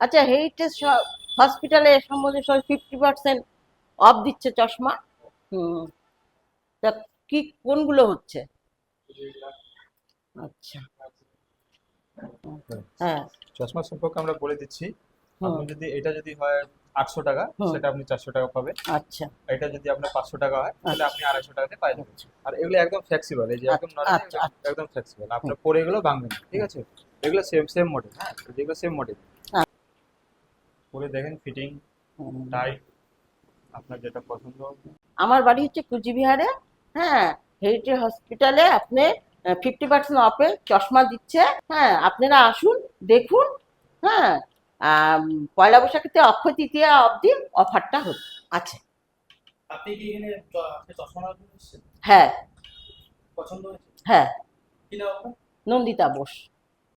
আচ্ছা, হেরিটেজ হসপিটালে সম্বন্ধে সবাই 50% অফ দিচ্ছে চশমা। হুম। তা কি কোনগুলো হচ্ছে? আচ্ছা। হ্যাঁ। চশমা সম্পর্কে আমরা বলে দিচ্ছি। হুম আপনি যদি এটা যদি হয় 800 টাকা, হুম। সেটা আপনি 400 টাকা পাবেন। আচ্ছা এটা যদি আপনার 500 টাকা হয়, তাহলে আচ্ছা আপনি 250 টাকাতে পাই যাবেন। আচ্ছা আর এগুলো একদম ফ্লেক্সিবল, এই যে একদম আচ্ছা নরম, আচ্ছা আচ্ছা। একদম ফ্লেক্সিবল, হুম আপনার পরে এগুলো ভাঙবে না, ঠিক হুম। আছে? এগুলো সেম সেম মডেল, হ্যাঁ, যেগুলো সেম মডেল। পরে দেখেন ফিটিং, হুম। টাইট, আপনার যেটা পছন্দ। আমার বাড়ি হচ্ছে কুচবিহারে। হ্যাঁ, হেরিটেজ হসপিটালে আপনি 50% অফে চশমা দিচ্ছে। হ্যাঁ, আপনারা আসুন, দেখুন। হ্যাঁ, আম, পয়লা বৈশাখীতে অক্ষয় তৃতীয়া অবধি অফারটা আছে। আপনি কি এখানে আপনি চশমা নেওয়ার জন্য এসেছেন? হ্যাঁ। পছন্দ হয়েছে? হ্যাঁ। কি নাম আপনার? নন্দিতা বোস।